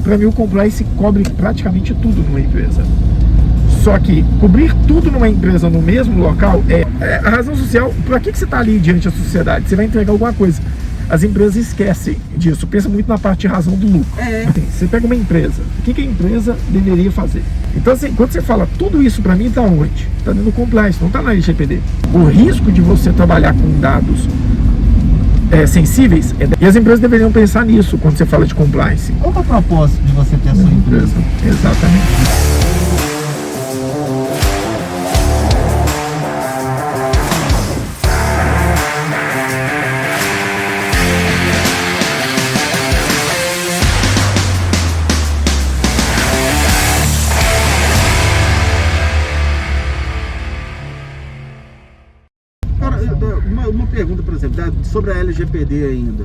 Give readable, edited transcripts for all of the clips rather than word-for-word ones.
Para mim, o compliance cobre praticamente tudo numa empresa. Só que cobrir tudo numa empresa no mesmo local a razão social. Para que você está ali diante da sociedade? Você vai entregar alguma coisa. As empresas esquecem disso, pensa muito na parte de razão do lucro. Assim, você pega uma empresa, o que a empresa deveria fazer? Então, assim, quando você fala tudo isso, para mim, está onde? Está dentro do compliance, não está na LGPD. O risco de você trabalhar com dados sensíveis, e as empresas deveriam pensar nisso quando você fala de compliance. Qual é o propósito de você ter a sua empresa? Exatamente. Uma pergunta, por exemplo, sobre a LGPD ainda.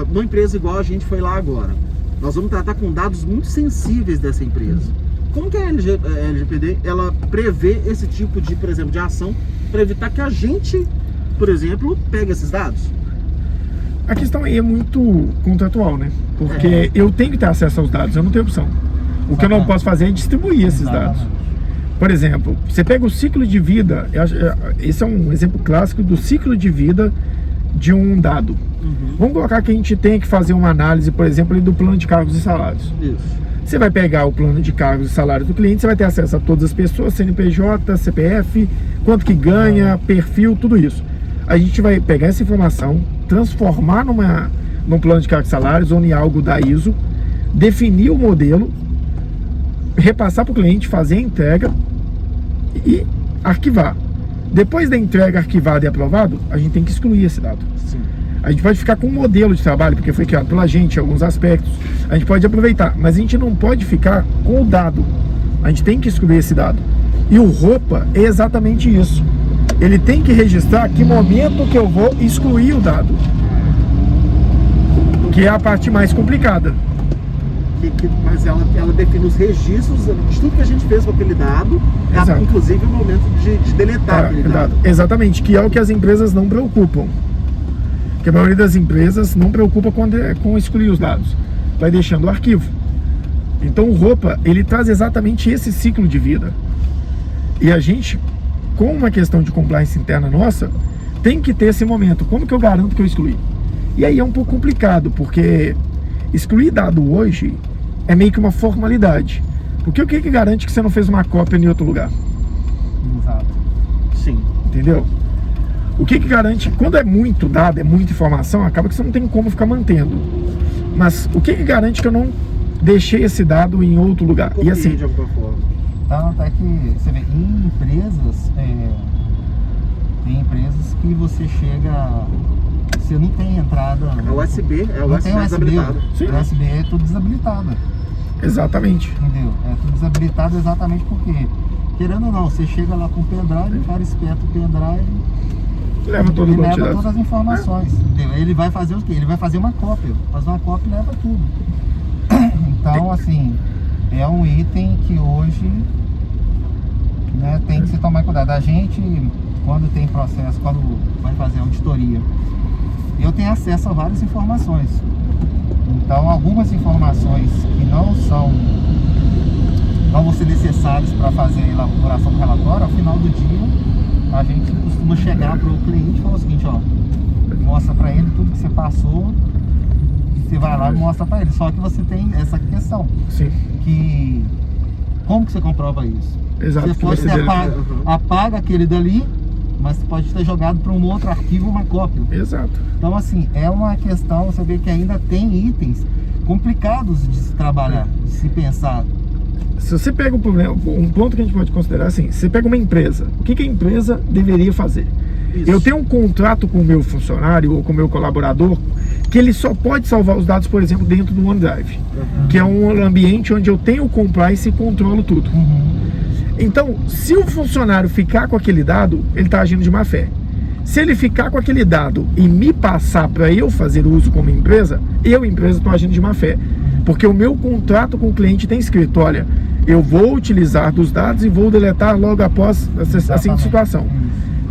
Uma empresa igual a gente foi lá agora, nós vamos tratar com dados muito sensíveis dessa empresa. Como que a LGPD ela prevê esse tipo de, por exemplo, de ação para evitar que a gente, por exemplo, pegue esses dados? A questão aí é muito contratual, né? Porque eu tenho que ter acesso aos dados, eu não tenho opção. O que eu não posso fazer é distribuir esses dados. Por exemplo, você pega o ciclo de vida, esse é um exemplo clássico do ciclo de vida de um dado. Vamos colocar que a gente tem que fazer uma análise, por exemplo, do plano de cargos e salários. Isso. Você vai pegar o plano de cargos e salários do cliente, você vai ter acesso a todas as pessoas, CNPJ, CPF, quanto que ganha, perfil, tudo isso. A gente vai pegar essa informação, transformar num plano de cargos e salários ou em algo da ISO, definir o modelo, repassar para o cliente, fazer a entrega e arquivar. Depois da entrega arquivada e aprovado, a gente tem que excluir esse dado. Sim. A gente pode ficar com um modelo de trabalho, porque foi criado pela gente em alguns aspectos. A gente pode aproveitar, mas a gente não pode ficar com o dado. A gente tem que excluir esse dado. E o ROPA é exatamente isso. Ele tem que registrar que momento que eu vou excluir o dado. Que é a parte mais complicada. Mas ela define os registros de tudo que a gente fez com aquele dado, inclusive o momento de deletar aquele dado. Exatamente, que é o que as empresas não preocupam. Que a maioria das empresas não preocupa com excluir os dados, vai deixando o arquivo. Então o ROPA, ele traz exatamente esse ciclo de vida. E a gente, com uma questão de compliance interna nossa, tem que ter esse momento. Como que eu garanto que eu excluí? E aí é um pouco complicado, porque excluir dado hoje é meio que uma formalidade. Porque o que garante que você não fez uma cópia em outro lugar? Exato. Sim. Entendeu? O que garante, quando é muito dado, é muita informação, acaba que você não tem como ficar mantendo. Mas o que garante que eu não deixei esse dado em outro lugar? E assim, de alguma forma. Tanto é que você vê, em empresas, tem empresas que você chega, você não tem entrada. É o USB, desabilitado. Sim. O USB é tudo desabilitado. Exatamente. Entendeu? É tudo desabilitado exatamente porque, querendo ou não, você chega lá com o pendrive, o cara espeta o pendrive, leva todas as informações. Entendeu? Ele vai fazer o quê? Ele vai fazer uma cópia. Faz uma cópia e leva tudo. Então, assim, é um item que hoje, né, tem que se tomar cuidado. A gente, quando tem processo, quando vai fazer auditoria, eu tenho acesso a várias informações. Então, algumas informações que não vão ser necessárias para fazer a elaboração do relatório, ao final do dia, a gente costuma chegar para o cliente e falar o seguinte, ó, mostra para ele tudo que você passou, você vai lá e mostra para ele. Só que você tem essa questão. Sim. Que como que você comprova isso? Exato. Você pode apaga aquele dali, mas você pode ter jogado para um outro arquivo uma cópia. Exato. Então, assim, é uma questão, você vê que ainda tem itens complicados de se trabalhar, de se pensar. Se você pega um ponto que a gente pode considerar assim, você pega uma empresa, o que a empresa deveria fazer? Isso. Eu tenho um contrato com o meu funcionário ou com o meu colaborador que ele só pode salvar os dados, por exemplo, dentro do OneDrive, que é um ambiente onde eu tenho compliance e controlo tudo. Então, se o funcionário ficar com aquele dado, ele está agindo de má fé. Se ele ficar com aquele dado e me passar para eu fazer uso como empresa, empresa, estou agindo de má fé. Porque o meu contrato com o cliente tem escrito, olha, eu vou utilizar dos dados e vou deletar logo após essa situação.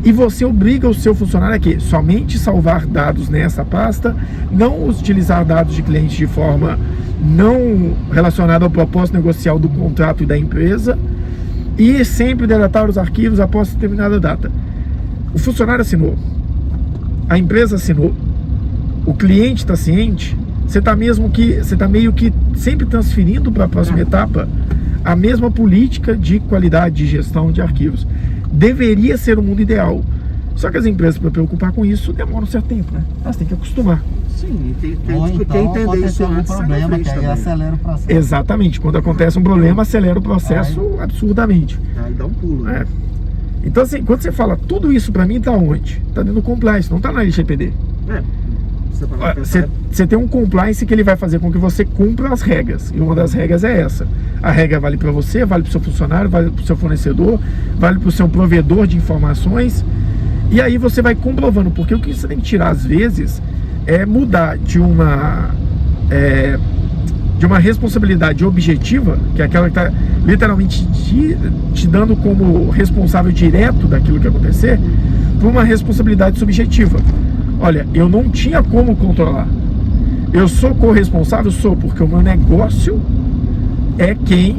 E você obriga o seu funcionário a quê? Somente salvar dados nessa pasta, não utilizar dados de cliente de forma não relacionado ao propósito negocial do contrato e da empresa, e sempre deletar os arquivos após determinada data. O funcionário assinou, a empresa assinou, o cliente está ciente, você está meio que sempre transferindo para a próxima etapa a mesma política de qualidade de gestão de arquivos. Deveria ser o mundo ideal. Só que as empresas, para preocupar com isso, demoram um certo tempo, né? Elas têm que acostumar. Sim, tem Ou que entender isso algum antes, problema, que aí também. acelera o processo. Exatamente. Quando acontece um problema, acelera o processo absurdamente. Aí dá um pulo, né? Então, assim, quando você fala tudo isso para mim, tá onde? Tá dentro do compliance, não tá na LGPD. Você tem um compliance que ele vai fazer com que você cumpra as regras. E uma das regras é essa. A regra vale para você, vale para o seu funcionário, vale para o seu fornecedor, vale para o seu provedor de informações. E aí você vai comprovando, porque o que você tem que tirar às vezes é mudar de uma responsabilidade objetiva, que é aquela que está literalmente te dando como responsável direto daquilo que acontecer, para uma responsabilidade subjetiva. Olha, eu não tinha como controlar. Eu sou corresponsável? Sou, porque o meu negócio é quem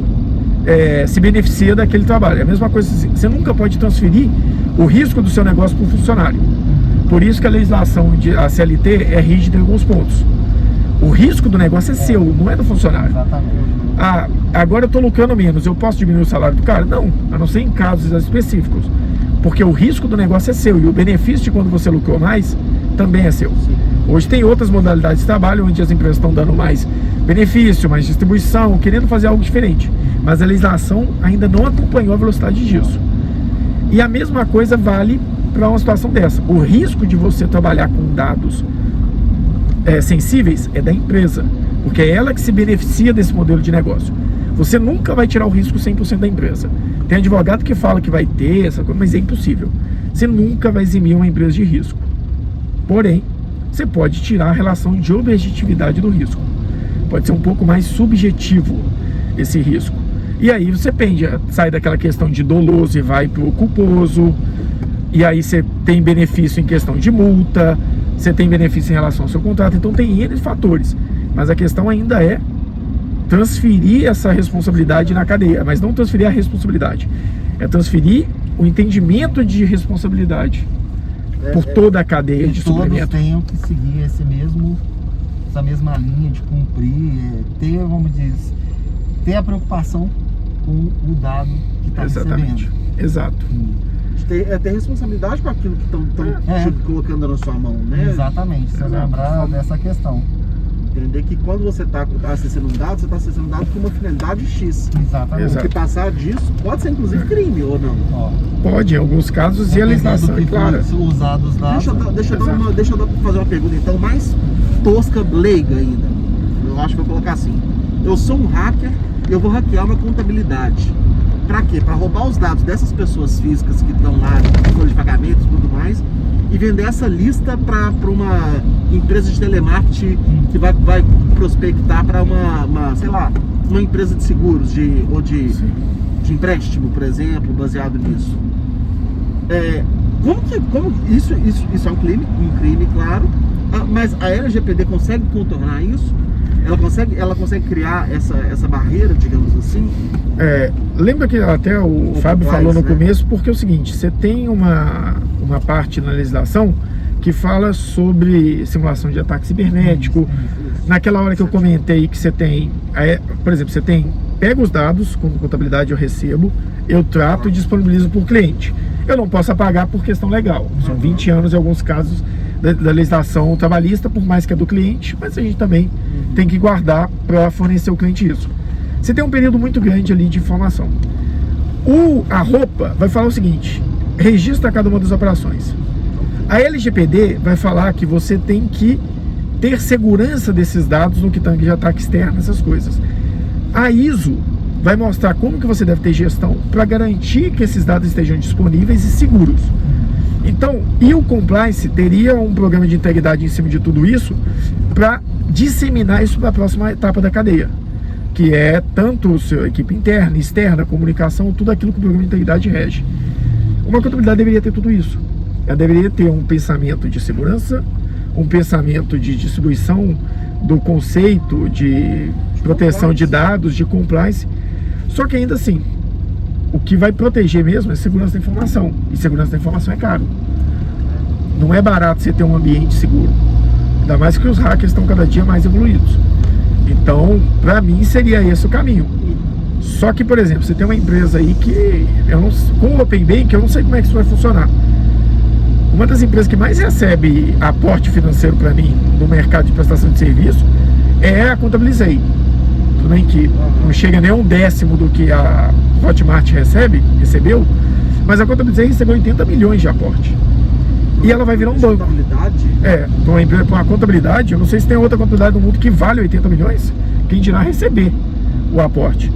se beneficia daquele trabalho. É a mesma coisa assim, você nunca pode transferir o risco do seu negócio para o funcionário. Por isso que a legislação a CLT é rígida em alguns pontos. O risco do negócio é seu, não é do funcionário. Exatamente. Agora eu estou lucrando menos, eu posso diminuir o salário do cara? Não, a não ser em casos específicos. Porque o risco do negócio é seu e o benefício de quando você lucrou mais também é seu. Sim. Hoje tem outras modalidades de trabalho onde as empresas estão dando mais benefício, mais distribuição, querendo fazer algo diferente. Mas a legislação ainda não acompanhou a velocidade disso. E a mesma coisa vale para uma situação dessa. O risco de você trabalhar com dados sensíveis é da empresa, porque é ela que se beneficia desse modelo de negócio. Você nunca vai tirar o risco 100% da empresa. Tem advogado que fala que vai ter essa coisa, mas é impossível. Você nunca vai eximir uma empresa de risco. Porém, você pode tirar a relação de objetividade do risco. Pode ser um pouco mais subjetivo esse risco. E aí você sai daquela questão de doloso e vai para o culposo. E aí você tem benefício em questão de multa, você tem benefício em relação ao seu contrato. Então tem N fatores. Mas a questão ainda é transferir essa responsabilidade na cadeia. Mas não transferir a responsabilidade. É transferir o entendimento de responsabilidade por toda a cadeia de suplemento. Todos tenham que seguir essa mesma linha de cumprir, ter a preocupação com o dado que está recebendo. Exato. Ter responsabilidade com aquilo que estão colocando na sua mão, né? Exatamente, você lembrar dessa questão. Entender que quando você está acessando um dado, você está acessando um dado com uma finalidade X. Exatamente. O que passar disso pode ser inclusive crime ou não? Pode, em alguns casos, e a legislação é clara. Usar dos dados. Deixa eu fazer uma pergunta então mais tosca, leiga ainda. Eu acho que vou colocar assim. Eu sou um hacker, eu vou hackear uma contabilidade. Pra quê? Pra roubar os dados dessas pessoas físicas que estão lá, folha de pagamentos e tudo mais, e vender essa lista para uma empresa de telemarketing que vai prospectar para uma empresa de seguros ou de empréstimo, por exemplo, baseado nisso. Como isso é um crime, claro, mas a LGPD consegue contornar isso? Ela consegue criar essa barreira, digamos assim? Lembra que até o Fábio falou no começo, porque é o seguinte, você tem uma parte na legislação que fala sobre simulação de ataque cibernético. Naquela hora que eu comentei que você tem, por exemplo, você pega os dados, com contabilidade eu recebo, eu trato e disponibilizo para o cliente. Eu não posso apagar por questão legal. São 20 anos em alguns casos da legislação trabalhista, por mais que é do cliente, mas a gente também tem que guardar para fornecer ao cliente isso. Você tem um período muito grande ali de informação. A roupa vai falar o seguinte: registra cada uma das operações. A LGPD vai falar que você tem que ter segurança desses dados no que tange de ataque externo, essas coisas. A ISO vai mostrar como que você deve ter gestão para garantir que esses dados estejam disponíveis e seguros. Então, e o compliance teria um programa de integridade em cima de tudo isso para disseminar isso para a próxima etapa da cadeia, que é tanto a sua equipe interna, externa, comunicação, tudo aquilo que o programa de integridade rege. Uma contabilidade deveria ter tudo isso. Ela deveria ter um pensamento de segurança, um pensamento de distribuição do conceito de proteção de dados, de compliance. Só que ainda assim, o que vai proteger mesmo é segurança da informação. E segurança da informação é caro. Não é barato você ter um ambiente seguro. Ainda mais que os hackers estão cada dia mais evoluídos. Então, para mim, seria esse o caminho. Só que, por exemplo, você tem uma empresa aí que, com o Open Bank, eu não sei como é que isso vai funcionar. Uma das empresas que mais recebe aporte financeiro para mim no mercado de prestação de serviço é a Contabilizei. Tudo bem que não chega nem a 1/10 do que a Hotmart recebeu, mas a Contabilizei recebeu 80 milhões de aporte. E ela vai virar um banco. Contabilidade? Para uma contabilidade, eu não sei se tem outra contabilidade no mundo que vale 80 milhões, quem dirá receber o aporte.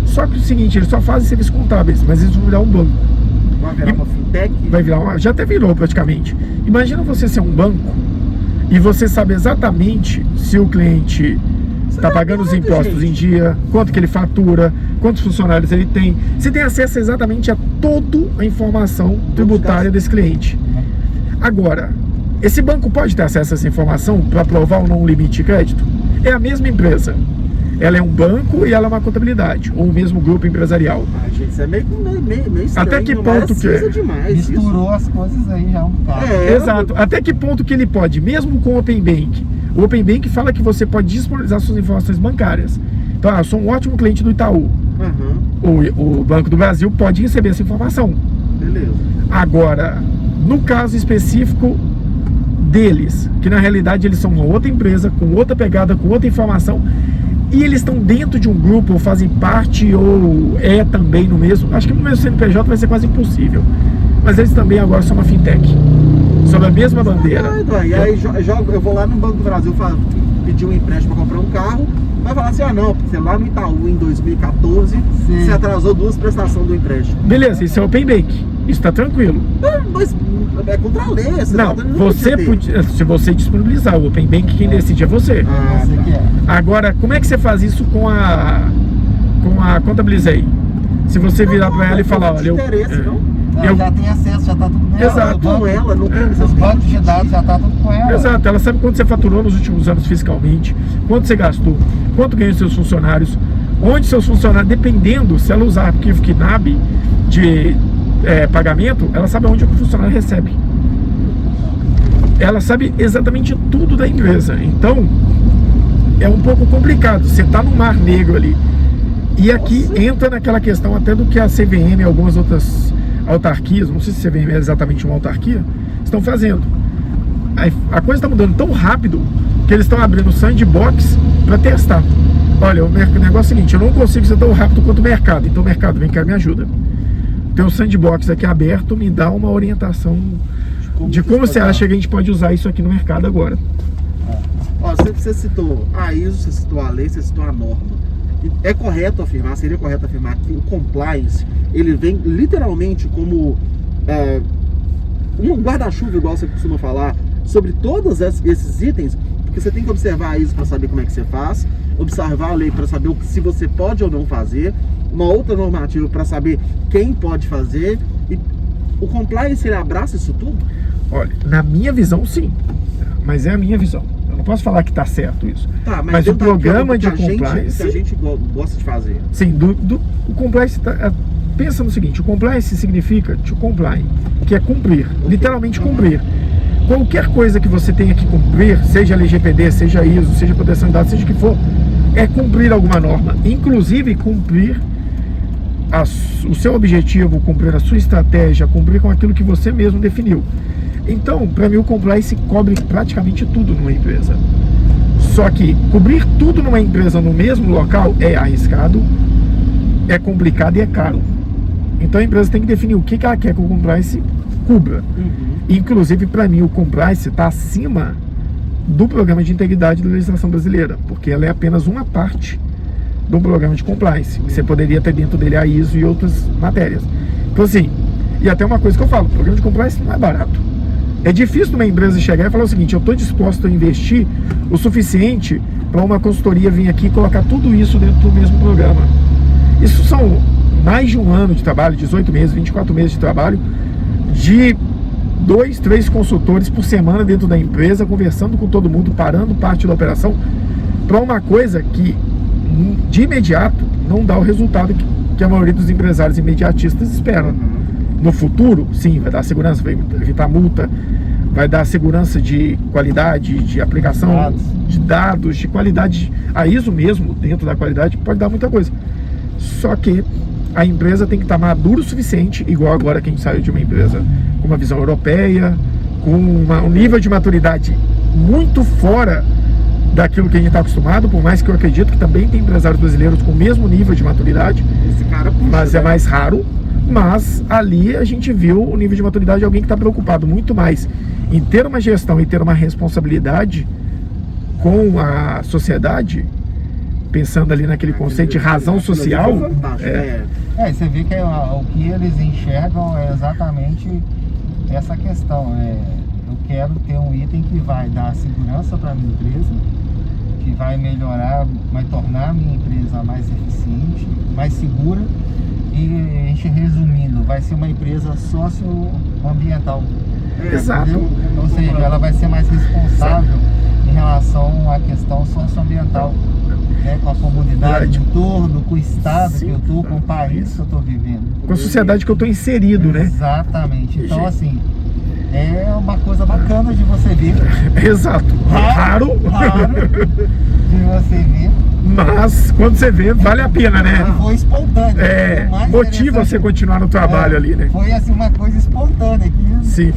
Só que é o seguinte, eles só fazem serviços contábeis, mas eles vão virar um banco. Vai virar uma fintech? Vai virar já até virou praticamente. Imagina você ser um banco e você sabe exatamente se o cliente está pagando os impostos em dia, quanto que ele fatura, quantos funcionários ele tem. Você tem acesso exatamente a toda a informação tributária desse cliente. Agora, esse banco pode ter acesso a essa informação para aprovar ou não um limite de crédito? É a mesma empresa. Ela é um banco e ela é uma contabilidade, ou o mesmo grupo empresarial. Gente, isso é meio estranho. Até que ponto que demais misturou isso. as coisas aí já um bocado. Exato. Até que ponto que ele pode, mesmo com o Open Bank? O Open Bank fala que você pode disponibilizar suas informações bancárias. Então, eu sou um ótimo cliente do Itaú. O Banco do Brasil pode receber essa informação. Beleza. Agora, no caso específico deles, que na realidade eles são uma outra empresa, com outra pegada, com outra informação, e eles estão dentro de um grupo, ou fazem parte, ou também no mesmo. Acho que no mesmo CNPJ vai ser quase impossível. Mas eles também agora são uma fintech, sob a mesma bandeira. E aí eu vou lá no Banco do Brasil pedir um empréstimo para comprar um carro, vai falar assim, não, porque lá no Itaú em 2014 você atrasou 2 prestações do empréstimo. Beleza, isso é Open Bank, isso tá tranquilo. Mas é contra a lei. Se você disponibilizar o Open Bank, quem decide é você. Agora, como é que você faz isso com a Contabilizei? Se você virar para ela e falar, olha, eu já tenho acesso, já tá tudo com ela. Exato. Com ela, os bancos de dados já tá tudo com ela. Exato, ela sabe quanto você faturou nos últimos anos fiscalmente, quanto você gastou, quanto ganham seus funcionários, onde seus funcionários, dependendo, se ela usar arquivo KNAB de pagamento, ela sabe onde o funcionário recebe. Ela sabe exatamente tudo da empresa. Então, é um pouco complicado. Você está no mar negro ali. E aqui entra naquela questão até do que a CVM e algumas outras autarquias, não sei se a CVM é exatamente uma autarquia, estão fazendo. A coisa está mudando tão rápido que eles estão abrindo sandbox para testar. Olha, o negócio é o seguinte, eu não consigo ser tão rápido quanto o mercado, então o mercado, vem cá, me ajuda. Tem um sandbox aqui aberto, me dá uma orientação de como você acha que a gente pode usar isso aqui no mercado agora. Você citou a ISO, você citou a lei, você citou a norma. É correto afirmar, seria correto afirmar que o compliance, ele vem literalmente como um guarda-chuva, igual você costuma falar, sobre todos esses itens, porque você tem que observar isso para saber como é que você faz, observar a lei para saber se você pode ou não fazer, uma outra normativa para saber quem pode fazer, e o compliance, ele abraça isso tudo? Olha, na minha visão, sim, mas é a minha visão. Eu não posso falar que está certo isso. Mas o programa de compliance... que a gente gosta de fazer. Sim, o compliance... pensa no seguinte, o compliance significa to comply, que é cumprir, literalmente cumprir. Qualquer coisa que você tenha que cumprir, seja LGPD, seja ISO, seja proteção de dados, seja o que for, é cumprir alguma norma. Inclusive cumprir o seu objetivo, cumprir a sua estratégia, cumprir com aquilo que você mesmo definiu. Então, para mim, o compliance cobre praticamente tudo numa empresa. Só que cobrir tudo numa empresa no mesmo local é arriscado, é complicado e é caro. Então a empresa tem que definir o que ela quer que o compliance cubra. Inclusive, para mim, o compliance está acima do programa de integridade da legislação brasileira, porque ela é apenas uma parte do programa de compliance. Você poderia ter dentro dele a ISO e outras matérias. Então, assim, e até uma coisa que eu falo, o programa de compliance não é barato. É difícil uma empresa chegar e falar o seguinte, eu estou disposto a investir o suficiente para uma consultoria vir aqui e colocar tudo isso dentro do mesmo programa. Isso são mais de um ano de trabalho, 18 meses, 24 meses de trabalho, de 2, 3 consultores por semana dentro da empresa, conversando com todo mundo, parando parte da operação, para uma coisa que de imediato não dá o resultado que a maioria dos empresários imediatistas esperam. No futuro, sim, vai dar segurança, vai evitar multa, vai dar segurança de qualidade, de aplicação de dados, de qualidade, a ISO mesmo, dentro da qualidade, pode dar muita coisa. Só que a empresa tem que estar madura o suficiente, igual agora quem saiu de uma empresa com uma visão europeia, com um nível de maturidade muito fora daquilo que a gente está acostumado, por mais que eu acredito que também tem empresários brasileiros com o mesmo nível de maturidade, Esse cara puxa, mas é mais raro. Mas ali a gente viu o nível de maturidade de alguém que está preocupado muito mais em ter uma gestão e ter uma responsabilidade com a sociedade, pensando ali naquele conceito de razão social. Você vê que o que eles enxergam é exatamente essa questão. Eu quero ter um item que vai dar segurança para a minha empresa, que vai melhorar, vai tornar a minha empresa mais eficiente, mais segura. E a gente resumindo, vai ser uma empresa socioambiental. Exato. Entendeu? Ou seja, ela vai ser mais responsável em relação à questão socioambiental, né? Com a comunidade do entorno, com o estado que eu estou, com o país que eu estou vivendo. Com a sociedade que eu estou inserido, né? Exatamente. Então, assim, é uma coisa bacana de você ver. Exato. Raro de você ver. Mas quando você vê, vale a pena, né? Foi espontâneo. Motiva você continuar no trabalho ali, né? Foi assim uma coisa espontânea. Que sim.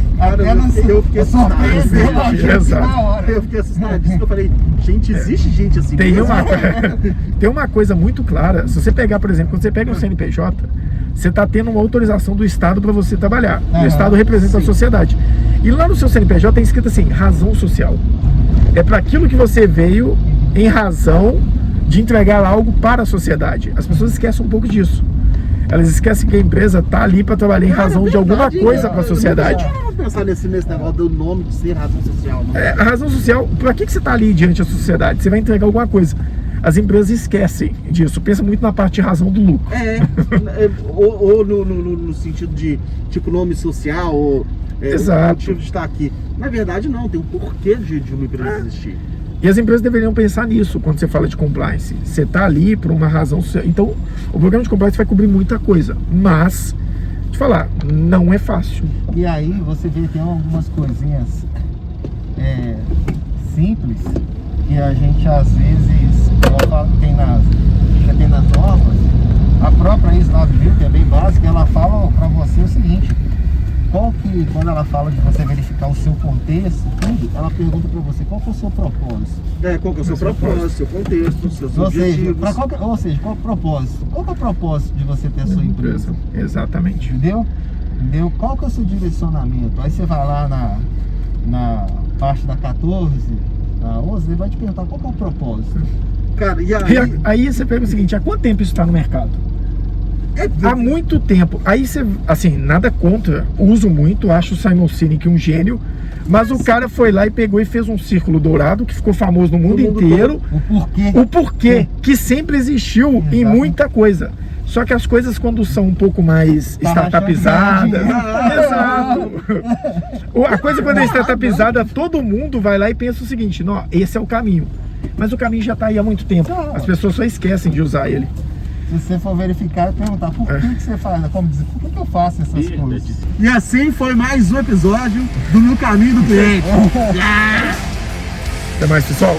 Eu fiquei assustado. Exato. Eu fiquei assustadíssimo. Eu falei, gente, existe gente assim. Tem uma coisa muito clara. Se você pegar, por exemplo, quando você pega um CNPJ, você está tendo uma autorização do Estado para você trabalhar. O Estado representa a sociedade. E lá no seu CNPJ tem escrito assim, razão social. É para aquilo que você veio em razão de entregar algo para a sociedade. As pessoas esquecem um pouco disso. Elas esquecem que a empresa está ali para trabalhar em razão de alguma coisa para a sociedade. Vamos pensar nesse negócio do nome de ser razão social. A razão social, para que você está ali diante da sociedade? Você vai entregar alguma coisa. As empresas esquecem disso, pensam muito na parte de razão do lucro. Ou no sentido de tipo nome social, ou Exato. O motivo de estar aqui. Na verdade não, tem um porquê de uma empresa existir. E as empresas deveriam pensar nisso quando você fala de compliance. Você está ali por uma razão social. Então, o programa de compliance vai cobrir muita coisa. Mas, te falar, não é fácil. E aí você vê que tem algumas coisinhas simples que a gente às vezes tem nas normas. A própria ISO 9000, que é bem básica, ela fala para você o seguinte: quando ela fala de você verificar o seu contexto, tudo, ela pergunta para você qual que é o seu propósito. Qual que é o seu propósito, seu contexto, seus objetivos. Ou seja, qual é o propósito? Qual que é o propósito de você ter a sua empresa? Exatamente. Entendeu? Qual que é o seu direcionamento? Aí você vai lá na parte da 14, na 11, ele vai te perguntar qual que é o propósito. Cara, e aí você pega o seguinte: há quanto tempo isso está no mercado? Há muito tempo. Aí você, assim, nada contra, uso muito, acho o Simon Sinek um gênio, mas o cara foi lá e pegou e fez um círculo dourado que ficou famoso no mundo inteiro. O porquê que sempre existiu em muita coisa. Só que as coisas, quando são um pouco mais startupizadas, exato. A coisa quando é startupizada, todo mundo vai lá e pensa o seguinte: não, esse é o caminho. Mas o caminho já está aí há muito tempo. As pessoas só esquecem de usar ele. Se você for verificar e perguntar por que você faz, como dizer, por que eu faço essas coisas? E assim foi mais um episódio do No Caminho do Cliente. Até mais, pessoal.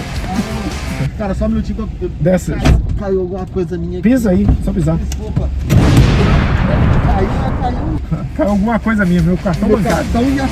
Cara, só um minutinho que Desce. Caiu alguma coisa minha aqui. Pisa aí, só pisar. Desculpa. Caiu. Caiu alguma coisa minha, meu cartão bancário. Cartão e a...